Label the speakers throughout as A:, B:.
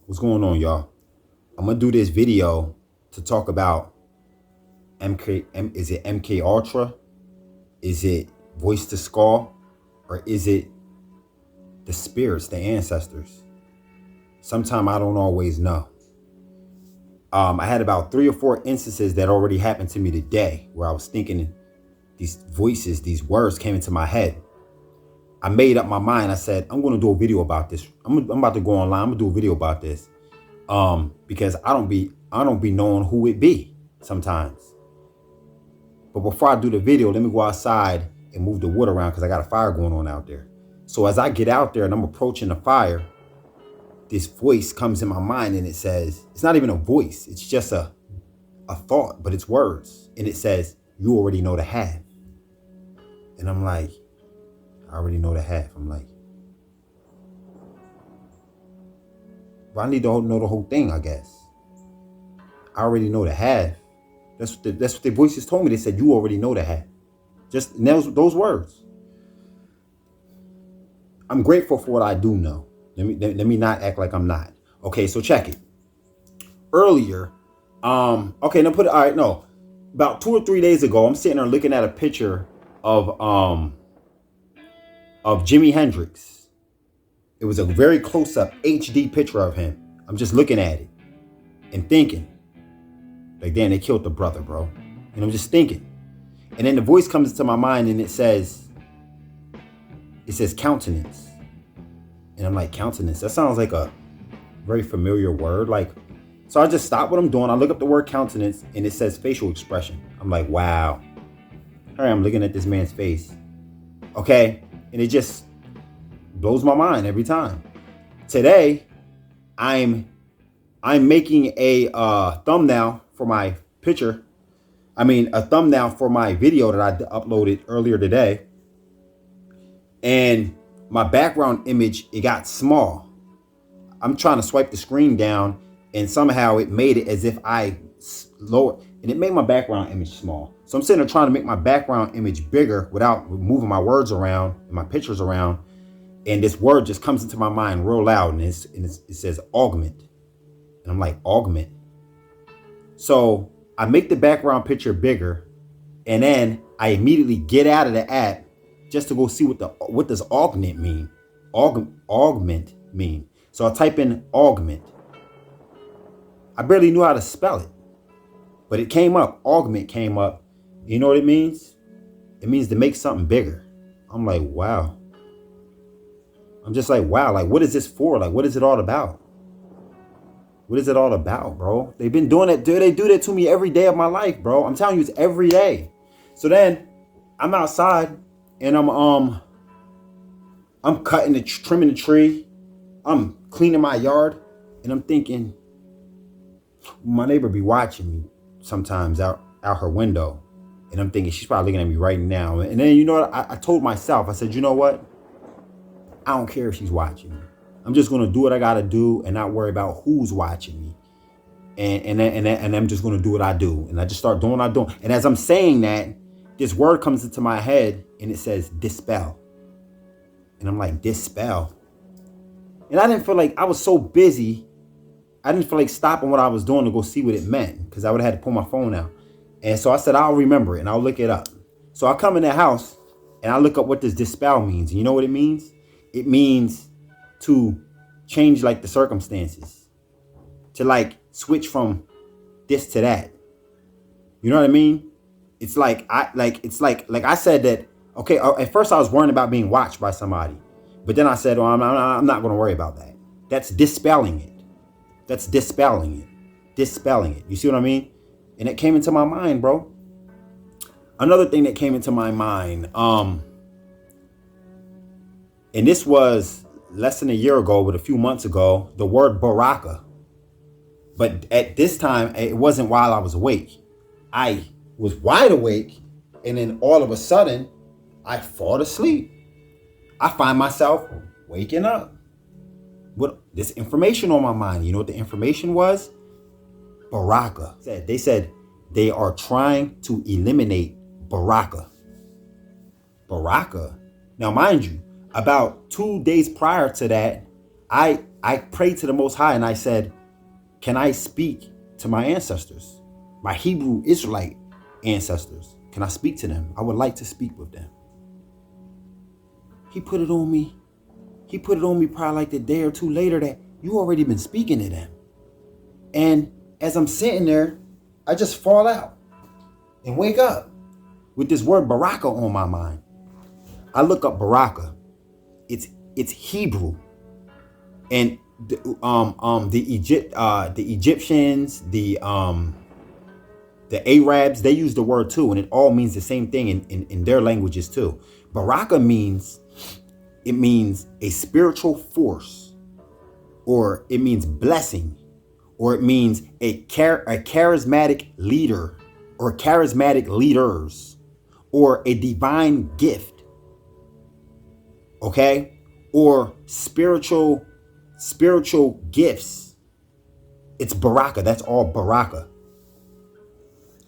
A: What's going on, y'all? I'm gonna do this video to talk about is it MK Ultra? Is it Voice to Skull? Or is it the spirits, the ancestors? Sometimes I don't always know. I had about 3 or 4 instances that already happened to me today where I was thinking these voices, these words came into my head. I made up my mind. I said, I'm going to do a video about this. I'm about to go online. I'm going to do a video about this. Because I don't be knowing who it be sometimes. But before I do the video, let me go outside and move the wood around because I got a fire going on out there. So as I get out there and I'm approaching the fire, this voice comes in my mind and it says, it's not even a voice. It's just a thought, but it's words. And it says, you already know the half. And I'm like, I already know the half. I'm like, well, I need to know the whole thing, I guess. I already know the half. That's what the voices told me. They said, you already know the half. Just those words. I'm grateful for what I do know. Let me not act like I'm not. Okay, so check it. Earlier, okay, now put it, all right, no. About 2 or 3 days ago, I'm sitting there looking at a picture of Jimi Hendrix. It was a very close-up HD picture of him. I'm just looking at it and thinking, like, damn, they killed the brother, bro. And I'm just thinking. And then the voice comes into my mind and it says countenance. And I'm like, countenance? That sounds like a very familiar word. Like, so I just stop what I'm doing. I look up the word countenance and it says facial expression. I'm like, wow. All right, I'm looking at this man's face. Okay. And it just blows my mind every time. Today, I'm making a thumbnail for my picture. I mean, a thumbnail for my video that I uploaded earlier today. And my background image, it got small. I'm trying to swipe the screen down and somehow it made it as if I lowered, and it made my background image small. So I'm sitting there trying to make my background image bigger without moving my words around and my pictures around. And this word just comes into my mind real loud and it says augment. And I'm like, augment. So I make the background picture bigger and then I immediately get out of the app just to go see what does augment mean. Augment mean. So I type in augment. I barely knew how to spell it, but it came up. Augment came up. You know what it means? It means to make something bigger. I'm like, wow. I'm just like, wow. Like, what is this for? Like, what is it all about? What is it all about, bro? They've been doing it. They do that to me every day of my life, bro. I'm telling you, it's every day. So then I'm outside and I'm trimming the tree. I'm cleaning my yard and I'm thinking, my neighbor be watching me sometimes out her window. And I'm thinking, she's probably looking at me right now. And then, you know what? I told myself, I said, you know what? I don't care if she's watching me. I'm just going to do what I got to do and not worry about who's watching me. And I'm just going to do what I do. And I just start doing what I do. And as I'm saying that, this word comes into my head and it says dispel. And I'm like, dispel. And I didn't feel like, I was so busy. I didn't feel like stopping what I was doing to go see what it meant because I would have had to pull my phone out. And so I said, I'll remember it and I'll look it up. So I come in the house and I look up what this dispel means. And you know what it means? It means to change like the circumstances, to like switch from this to that. You know what I mean? It's like I said that, okay, at first I was worrying about being watched by somebody. But then I said, I'm not going to worry about that. That's dispelling it. That's dispelling it. Dispelling it. You see what I mean? And it came into my mind, bro. Another thing that came into my mind, and this was less than a year ago, but a few months ago, the word baraka. But at this time, it wasn't while I was awake. I was wide awake, and then all of a sudden, I fall asleep. I find myself waking up with this information on my mind. You know what the information was? Baraka. They said they are trying to eliminate Baraka. Baraka. Now, mind you, about 2 days prior to that, I I prayed to the Most High and I said, can I speak to my ancestors, my Hebrew Israelite ancestors? Can I speak to them? I would like to speak with them. He put it on me. He put it on me probably like the day or two later that you already been speaking to them. And as I'm sitting there, I just fall out and wake up with this word Baraka on my mind. I look up Baraka. It's Hebrew. And the Egyptians, the Arabs, they use the word too, and it all means the same thing in their languages too. Baraka means a spiritual force, or it means blessing, or it means a charismatic leader, or charismatic leaders, or a divine gift. Okay? Or spiritual gifts. It's Baraka. That's all Baraka.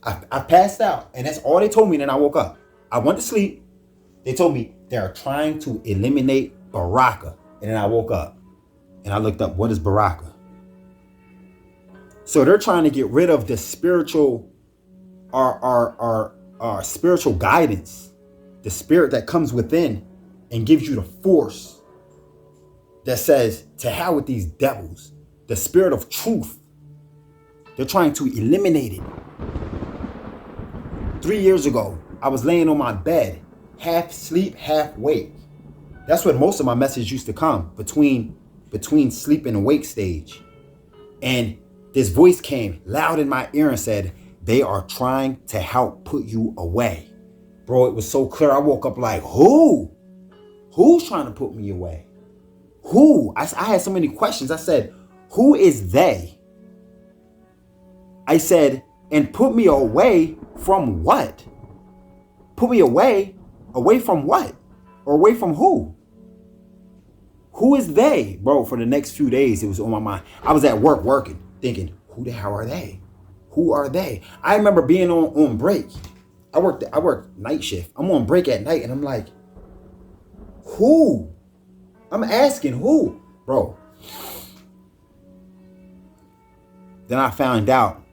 A: I passed out, and that's all they told me. Then I woke up. I went to sleep. They told me they are trying to eliminate Baraka. And then I woke up and I looked up, what is Baraka? So they're trying to get rid of the spiritual, our spiritual guidance, the spirit that comes within and gives you the force that says, to hell with these devils, the spirit of truth. They're trying to eliminate it. 3 years ago, I was laying on my bed, half sleep, half wake. That's where most of my message used to come, between sleep and awake stage. And this voice came loud in my ear and said, they are trying to help put you away. Bro, it was so clear. I woke up like, who? Who's trying to put me away? Who? I had so many questions. I said, who is they? I said, and put me away from what? Put me away from what? Or away from who? Who is they? Bro, for the next few days, it was on my mind. I was at work working, thinking, who the hell are they? Who are they? I remember being on break. I worked night shift. I'm on break at night, and I'm like, who? I'm asking who? Bro. Then I found out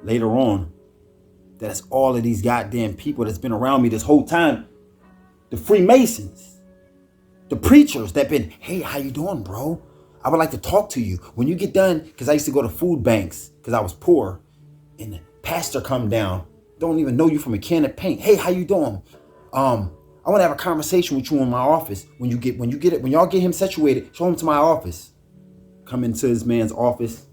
A: later on that it's all of these goddamn people that's been around me this whole time. The Freemasons, the preachers that been, hey, how you doing, bro? I would like to talk to you. When you get done, because I used to go to food banks because I was poor, and the pastor come down, don't even know you from a can of paint. Hey, how you doing? I want to have a conversation with you in my office. When y'all get him situated, show him to my office. Come into this man's office.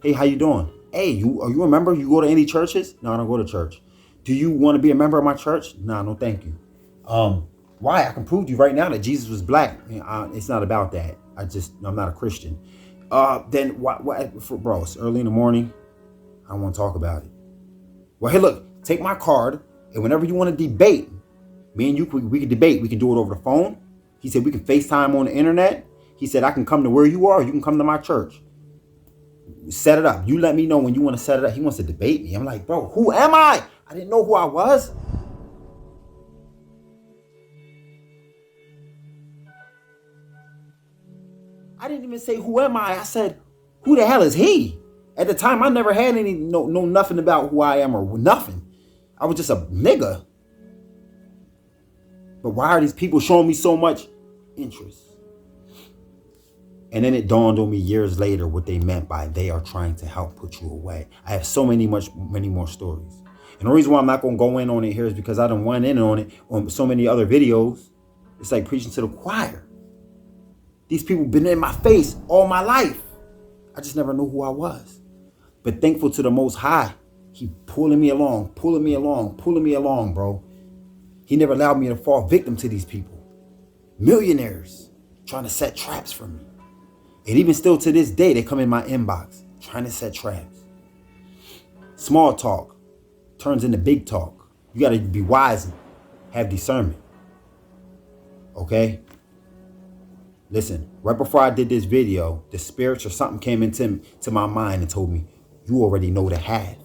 A: Hey, how you doing? Hey, are you a member? You go to any churches? No, I don't go to church. Do you want to be a member of my church? No, no, thank you. Why? I can prove to you right now that Jesus was black. It's not about that. I'm not a Christian. Then what? Bro, it's early in the morning. I don't want to talk about it. Well, hey, look, take my card, and whenever you want to debate, me and you, we can debate. We can do it over the phone. He said we can FaceTime on the internet. He said I can come to where you are. You can come to my church. Set it up. You let me know when you want to set it up. He wants to debate me. I'm like, bro, who am I? I didn't know who I was. I didn't even say, who am I? I said, who the hell is he? At the time, I never had know nothing about who I am or nothing. I was just a nigga. But why are these people showing me so much interest? And then it dawned on me years later what they meant by they are trying to help put you away. I have many more stories. And the reason why I'm not going to go in on it here is because I done went in on it on so many other videos. It's like preaching to the choir. These people been in my face all my life. I just never knew who I was. But thankful to the Most High, he pulling me along, bro. He never allowed me to fall victim to these people. Millionaires trying to set traps for me. And even still to this day, they come in my inbox trying to set traps. Small talk turns into big talk. You got to be wise and have discernment. Okay? Listen, right before I did this video, the spirits or something came into my mind and told me, you already know the half.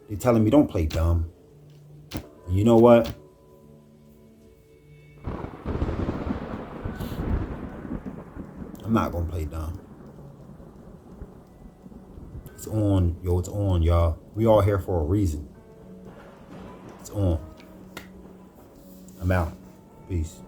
A: They're telling me, don't play dumb. And you know what? I'm not gonna play dumb. It's on, yo, it's on, y'all. We all here for a reason. It's on. I'm out. Peace.